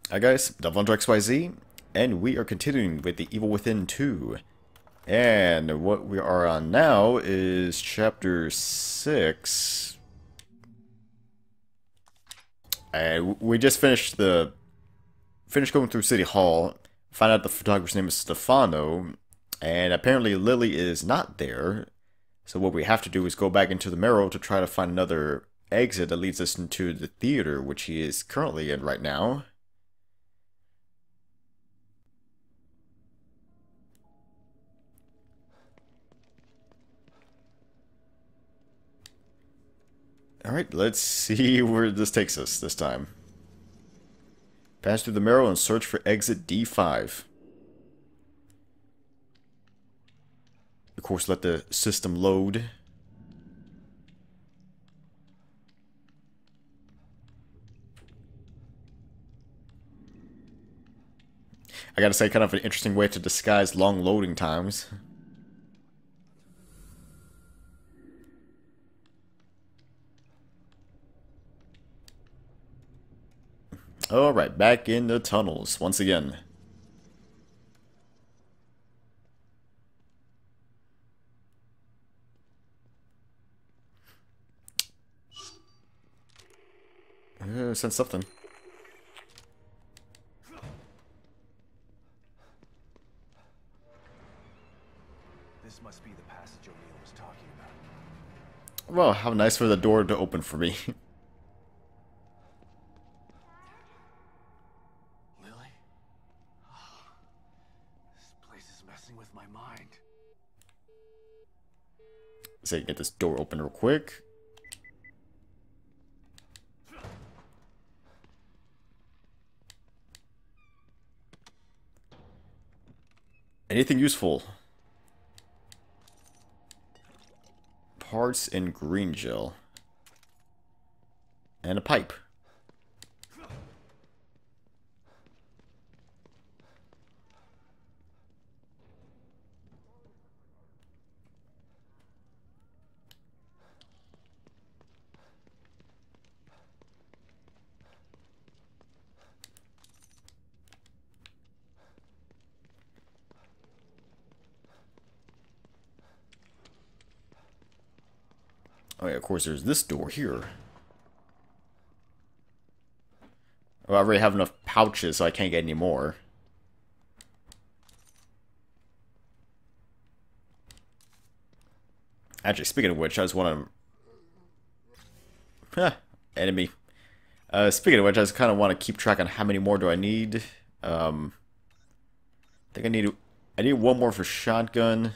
Hi guys, DevilHunterXYZ, and we are continuing with The Evil Within 2. And what we are on now is Chapter 6. And we just finished going through City Hall, found out the photographer's name is Stefano, and apparently Lily is not there. So what we have to do is go back into the Marrow to try to find another exit that leads us into the theater, which he is currently in right now. Alright, let's see where this takes us this time. Pass through the Marrow and search for exit D5. Of course, let the system load. I gotta say, kind of an interesting way to disguise long loading times. Alright, back in the tunnels once again. Sense something. This must be the passage O'Neill was talking about. Well, how nice for the door to open for me. Lily? This place is messing with my mind. So get this door open real quick. Anything useful? Parts and green gel. And a pipe. Oh yeah, of course there's this door here. Well, I already have enough pouches, so I can't get any more. Actually, speaking of which, I just want to... enemy. Speaking of which, I just kind of want to keep track on how many more do I need. I think I need one more for shotgun.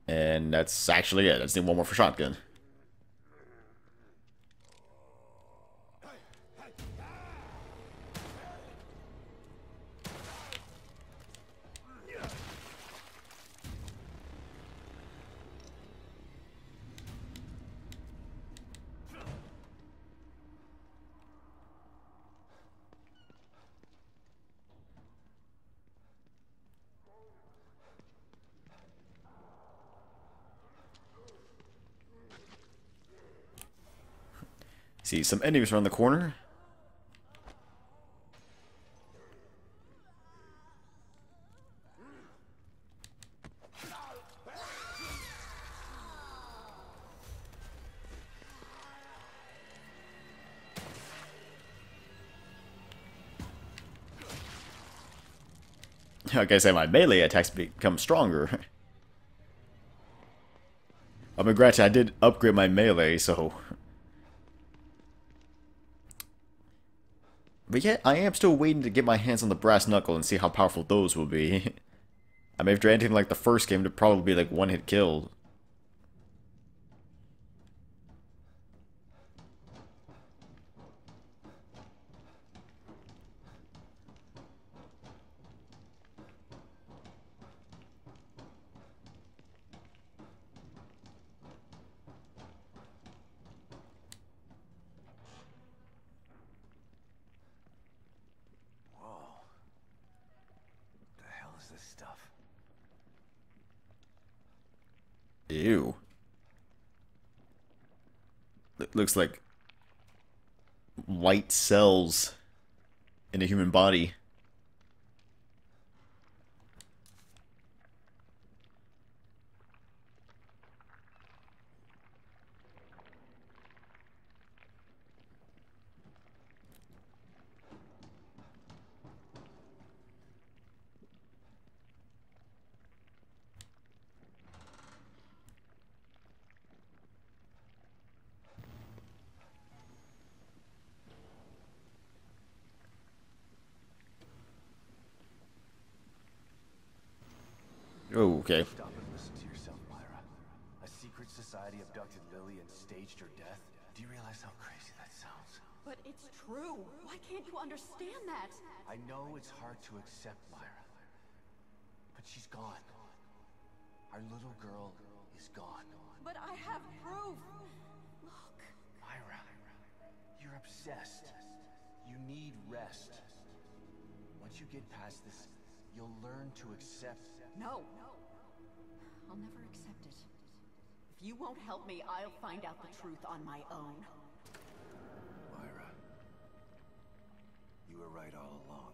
And that's actually it. I just need one more for shotgun. See some enemies around the corner. Like I said, my melee attacks become stronger. I mean, granted, I did upgrade my melee, so... But yet, I am still waiting to get my hands on the brass knuckle and see how powerful those will be. I mean, if they're anything like the first game, it'd probably be like one-hit kill. This stuff. Ew. Looks like white cells in a human body. Oh, okay. Stop and listen to yourself, Myra. A secret society abducted Lily and staged her death? Do you realize how crazy that sounds? But it's true. Why can't you understand that? I know it's hard to accept, Myra. But she's gone. Our little girl is gone. But I have proof. Look. Myra, you're obsessed. You need rest. Once you get past this, you'll learn to accept. No. I'll never accept it. If you won't help me, I'll find out the truth on my own. Myra, you were right all along.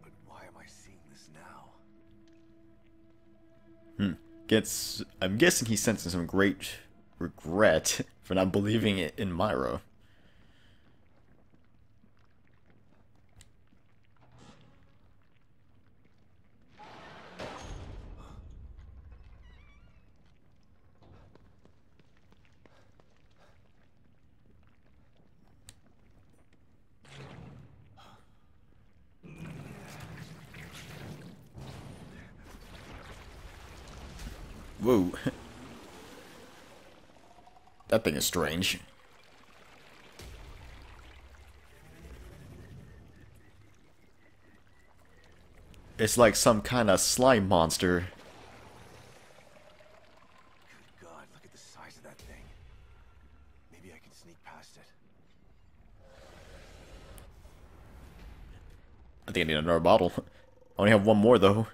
But why am I seeing this now? I'm guessing he's sensing some great regret for not believing it in Marrow. Whoa. That thing is strange. It's like some kind of slime monster. Good God, look at the size of that thing. Maybe I can sneak past it. I think I need another bottle. I only have one more though.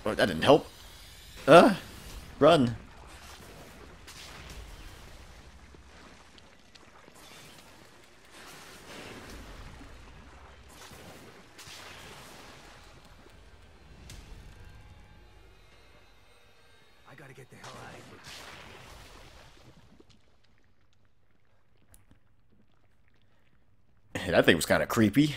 Oh, that didn't help. Run. I gotta get the hell out of here. That thing was kind of creepy.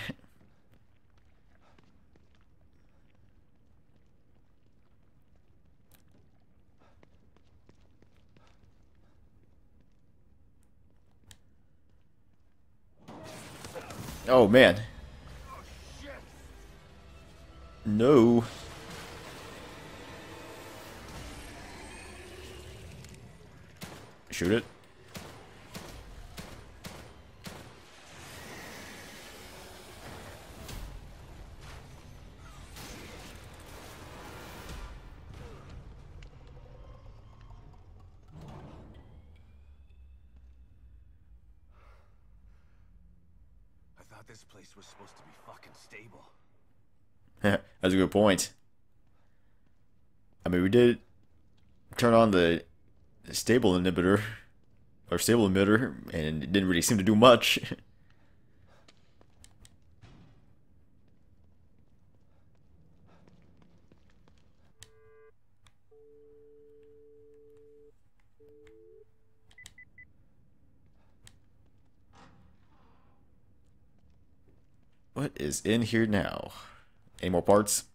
Oh man. No. Shoot it. I thought this place was supposed to be fucking stable. That's a good point. I mean, we did turn on the stable inhibitor, or stable emitter, and it didn't really seem to do much. What is in here now? Any more parts?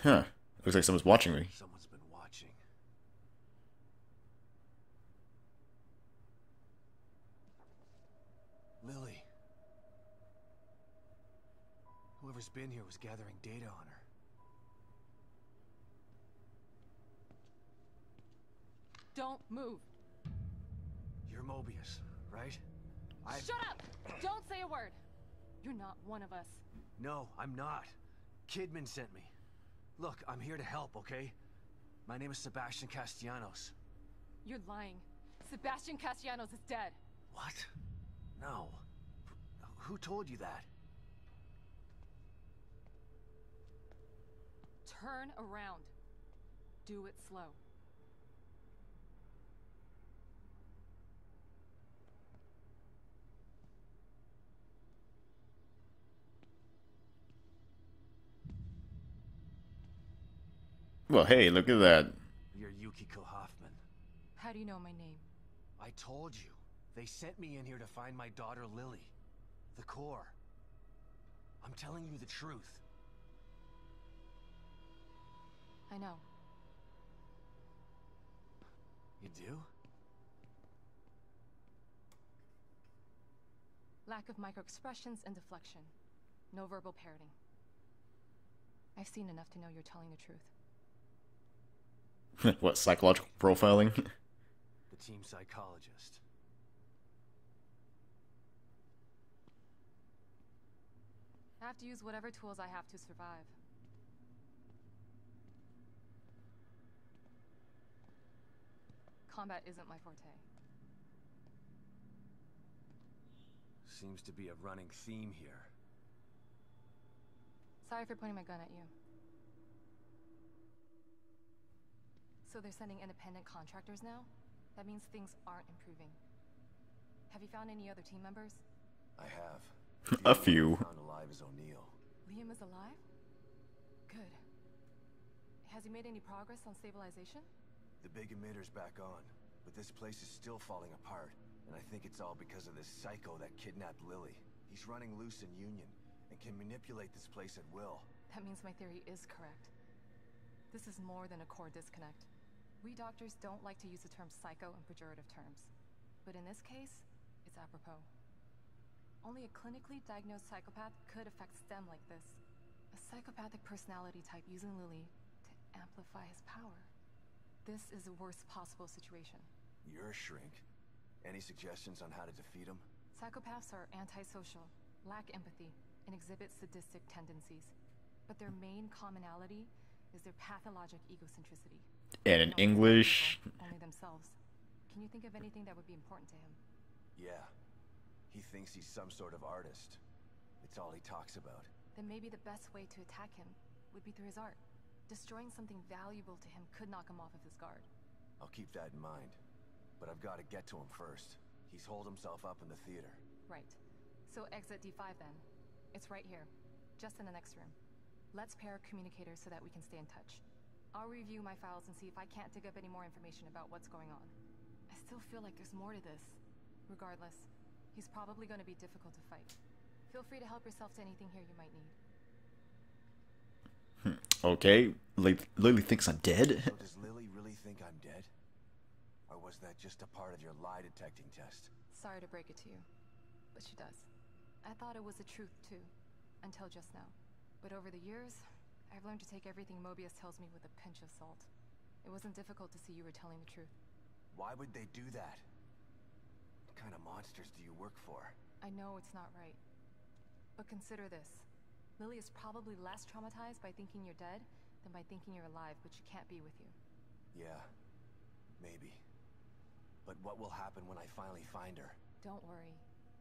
Huh. Looks like someone's watching me. Someone's been watching. Lily. Whoever's been here was gathering data on her. Don't move. You're Mobius, right? Shut up! Don't say a word. You're not one of us. No, I'm not. Kidman sent me. Look, I'm here to help, okay? My name is Sebastian Castellanos. You're lying. Sebastian Castellanos is dead. What? No. Who told you that? Turn around. Do it slow. Well, hey, look at that. You're Yukiko Hoffman. How do you know my name? I told you. They sent me in here to find my daughter Lily. The core. I'm telling you the truth. I know. You do? Lack of microexpressions and deflection. No verbal parroting. I've seen enough to know you're telling the truth. What, psychological profiling? The team psychologist. I have to use whatever tools I have to survive. Combat isn't my forte. Seems to be a running theme here. Sorry for pointing my gun at you. So they're sending independent contractors now? That means things aren't improving. Have you found any other team members? I have. A few. Found alive is O'Neill. Liam is alive? Good. Has he made any progress on stabilization? The big emitter's back on, but this place is still falling apart, and I think it's all because of this psycho that kidnapped Lily. He's running loose in Union, and can manipulate this place at will. That means my theory is correct. This is more than a core disconnect. We doctors don't like to use the term psycho in pejorative terms, but in this case, it's apropos. Only a clinically diagnosed psychopath could affect STEM like this. A psychopathic personality type using Lily to amplify his power. This is the worst possible situation. You're a shrink. Any suggestions on how to defeat him? Psychopaths are antisocial, lack empathy, and exhibit sadistic tendencies. But their main commonality is their pathologic egocentricity. And in English... Only themselves. Can you think of anything that would be important to him? Yeah. He thinks he's some sort of artist. It's all he talks about. Then maybe the best way to attack him would be through his art. Destroying something valuable to him could knock him off of his guard. I'll keep that in mind. But I've got to get to him first. He's holed himself up in the theater. Right. So exit D5 then. It's right here. Just in the next room. Let's pair communicators so that we can stay in touch. I'll review my files and see if I can't dig up any more information about what's going on. I still feel like there's more to this. Regardless, he's probably going to be difficult to fight. Feel free to help yourself to anything here you might need. Okay, Lily thinks I'm dead? So does Lily really think I'm dead? Or was that just a part of your lie detecting test? Sorry to break it to you, but she does. I thought it was the truth too, until just now. But over the years, I've learned to take everything Mobius tells me with a pinch of salt. It wasn't difficult to see you were telling the truth. Why would they do that? What kind of monsters do you work for? I know it's not right. But consider this. Lily is probably less traumatized by thinking you're dead than by thinking you're alive, but she can't be with you. Yeah, maybe. But what will happen when I finally find her? Don't worry.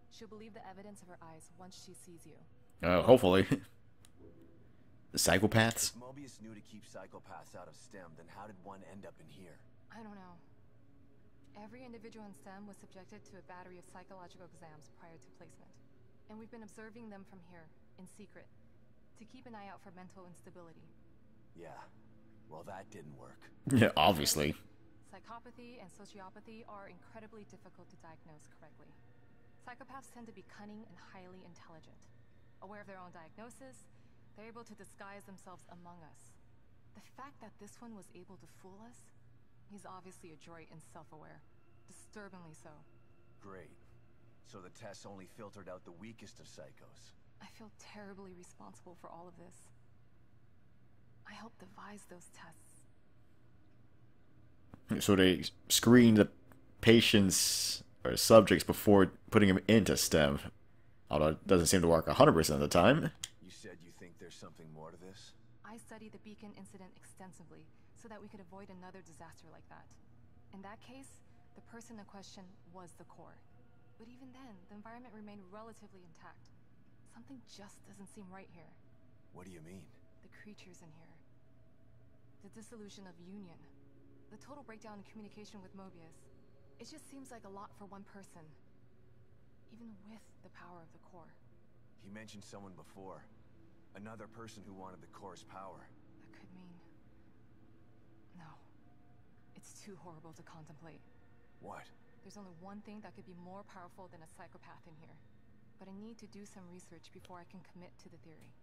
She'll believe the evidence of her eyes once she sees you. Hopefully. The psychopaths? If Mobius knew to keep psychopaths out of STEM, then how did one end up in here? I don't know. Every individual in STEM was subjected to a battery of psychological exams prior to placement. And we've been observing them from here, in secret, to keep an eye out for mental instability. Yeah, well that didn't work. Yeah, obviously. Psychopathy and sociopathy are incredibly difficult to diagnose correctly. Psychopaths tend to be cunning and highly intelligent. Aware of their own diagnosis, they're able to disguise themselves among us. The fact that this one was able to fool us, he's obviously adroit and self-aware. Disturbingly so. Great. So the tests only filtered out the weakest of psychos. I feel terribly responsible for all of this. I helped devise those tests. So they screen the patients or subjects before putting them into STEM. Although it doesn't seem to work 100% of the time. You said you think there's something more to this? I studied the Beacon incident extensively so that we could avoid another disaster like that. In that case, the person in question was the core. But even then, the environment remained relatively intact. Something just doesn't seem right here. What do you mean? The creatures in here. The dissolution of Union. The total breakdown in communication with Mobius. It just seems like a lot for one person. Even with the power of the core. He mentioned someone before. Another person who wanted the core's power. That could mean... No. It's too horrible to contemplate. What? There's only one thing that could be more powerful than a psychopath in here. But I need to do some research before I can commit to the theory.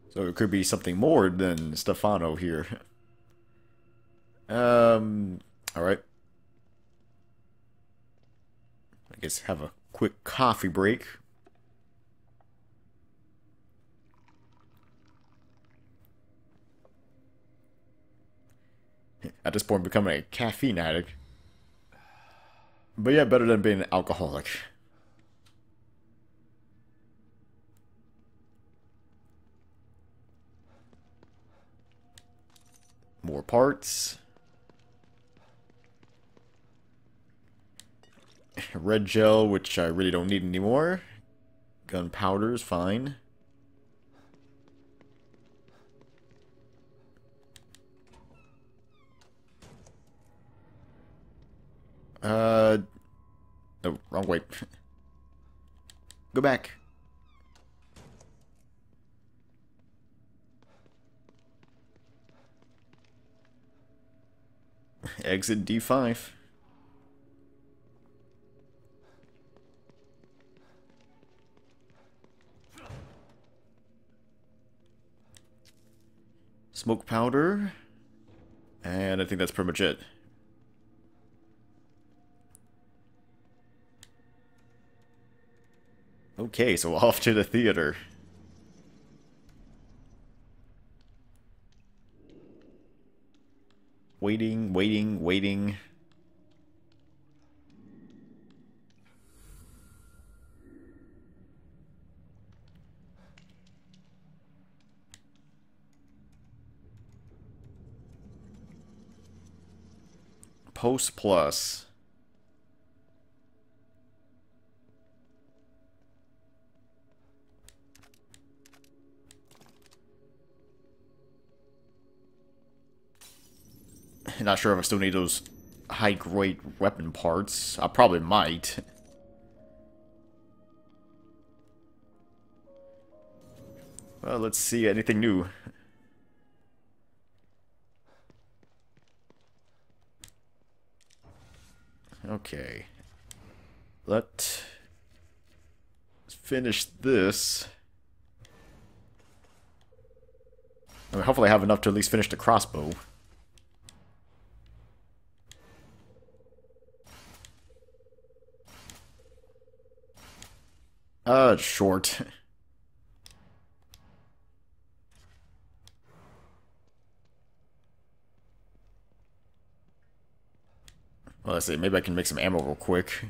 So it could be something more than Stefano here. Alright. I guess have a quick coffee break. At this point, becoming a caffeine addict. But yeah, better than being an alcoholic. More parts. Red gel, which I really don't need anymore. Gunpowder's fine. No, wrong way. Go back. Exit D5. Smoke powder. And I think that's pretty much it. Okay, so off to the theater. Waiting, waiting, waiting. Post plus. Not sure if I still need those high-grade weapon parts. I probably might. Well, let's see. Anything new? Okay. Let's finish this. I mean, hopefully I have enough to at least finish the crossbow. Short. Well, let's see. Maybe I can make some ammo real quick.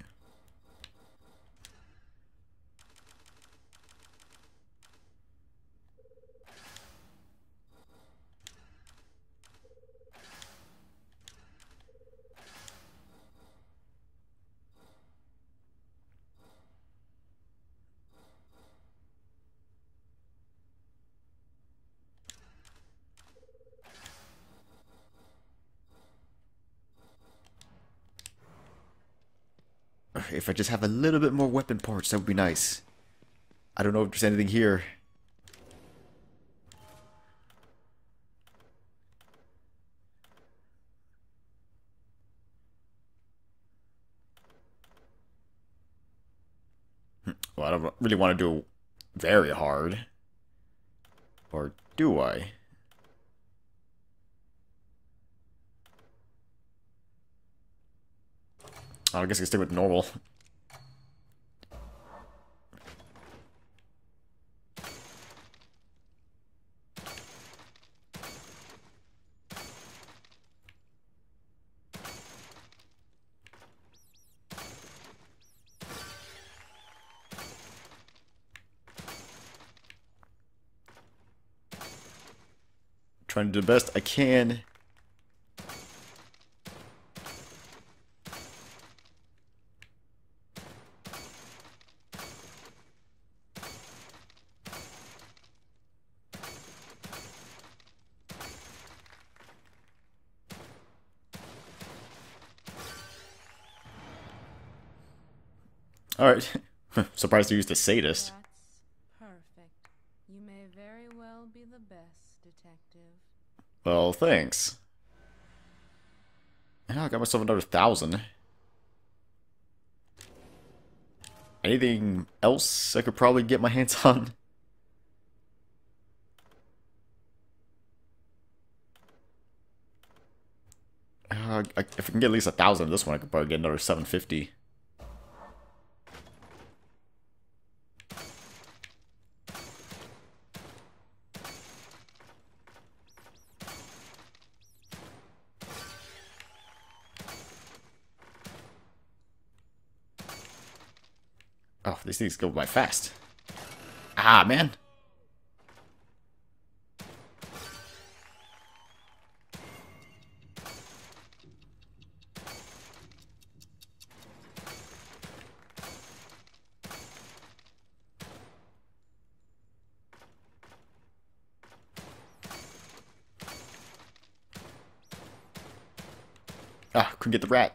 If I just have a little bit more weapon parts, that would be nice. I don't know if there's anything here. Well, I don't really want to do very hard. Or do I? Oh, I guess I can stick with normal. Trying to do the best I can. Alright. Surprised to use the sadist. That's perfect. You may very well be the best detective. Well, thanks. Yeah, I got myself another 1,000. Anything else I could probably get my hands on? If I can get at least 1,000 of this one, I could probably get another 750. Oh, these things go by fast. Ah, man. Ah, couldn't get the rat.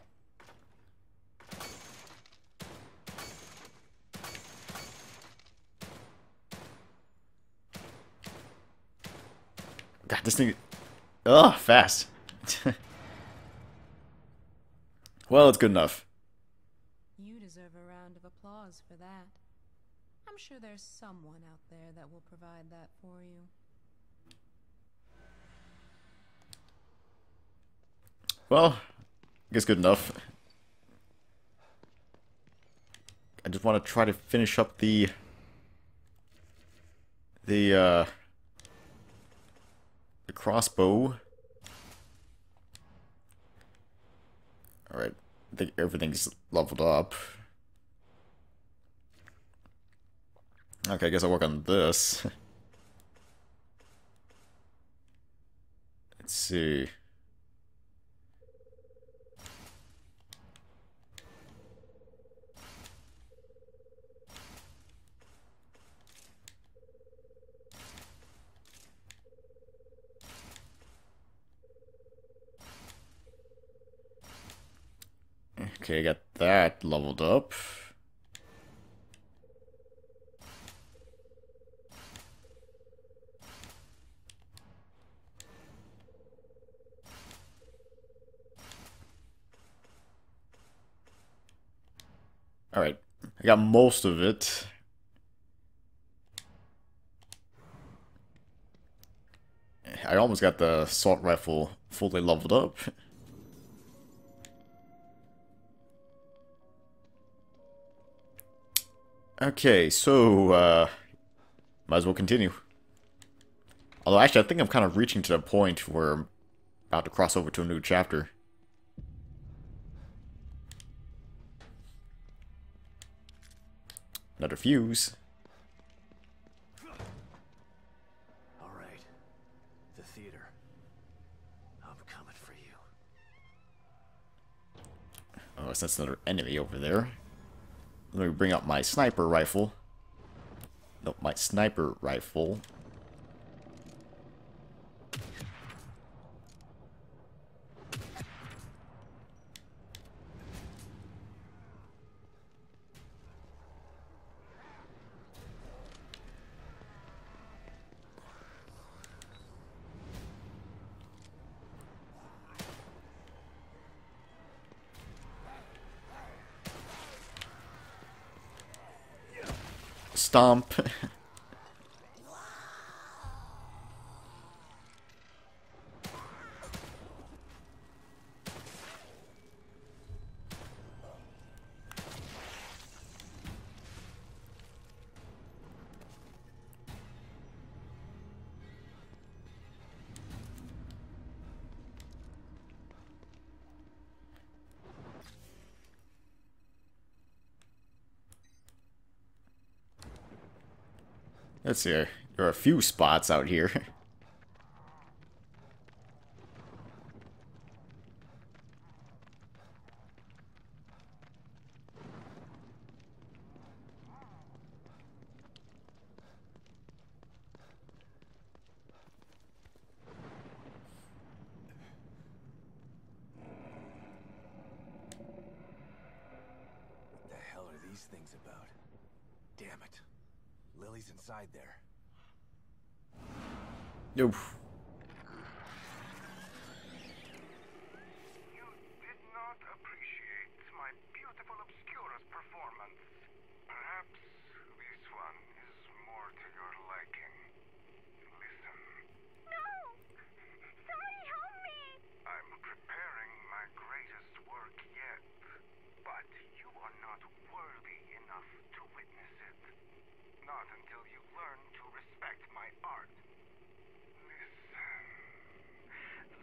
God, this thing... Ugh, fast. Well, it's good enough. You deserve a round of applause for that. I'm sure there's someone out there that will provide that for you. Well, I guess good enough. I just want to try to finish up the crossbow. Alright, I think everything's leveled up. Okay, I guess I'll work on this. Let's see. Okay, I got that leveled up. Alright, I got most of it. I almost got the assault rifle fully leveled up. Okay, so, might as well continue. Although, actually, I think I'm kind of reaching to the point where I'm about to cross over to a new chapter. Another fuse. All right. The theater. I'm coming for you. Oh, I sense another enemy over there. Let me bring out my sniper rifle. No, my sniper rifle. Stomp. Let's see. There are a few spots out here. What the hell are these things about? Damn it. Lily's inside there. Oof. You did not appreciate my beautiful Obscura's performance. Perhaps this one is more to your liking. Listen. No! Sorry, help me! I'm preparing my greatest work yet, but you are not worthy enough to witness it. Not until you learn to respect my art.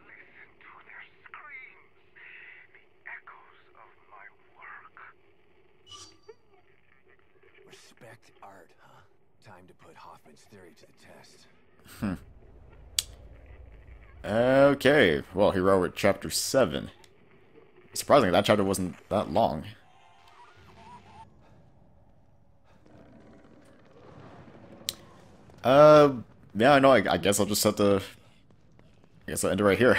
Listen to their screams, the echoes of my work. Respect art, huh? Time to put Hoffman's theory to the test. Okay, well, here we are with chapter 7. Surprisingly, that chapter wasn't that long. Yeah, I know, I guess I'll just have to... I guess I'll end it right here.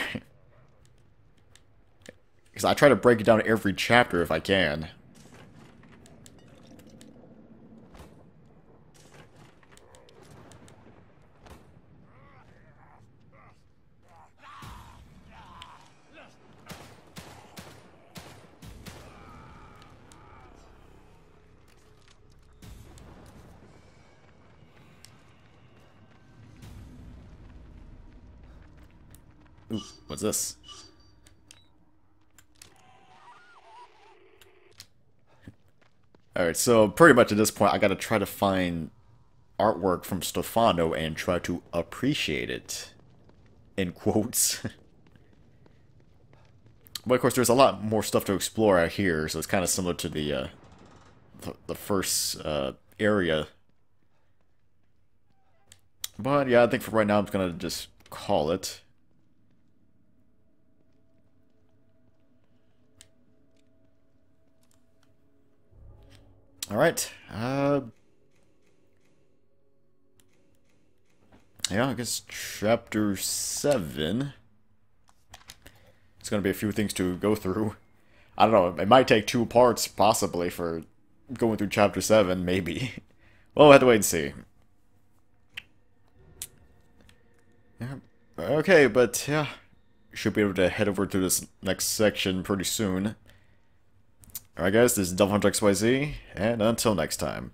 Because I try to break it down every chapter if I can. Ooh, what's this? Alright, so pretty much at this point I gotta try to find artwork from Stefano and try to appreciate it. In quotes. But of course there's a lot more stuff to explore out here, so it's kind of similar to the first area. But yeah, I think for right now I'm gonna just call it. Alright, yeah, I guess chapter 7. It's gonna be a few things to go through. I don't know, it might take 2 parts, possibly, for going through chapter 7, maybe. Well, we'll have to wait and see. Yeah. Okay, but yeah, should be able to head over to this next section pretty soon. Alright guys, this is DevilHunterXYZ, and until next time.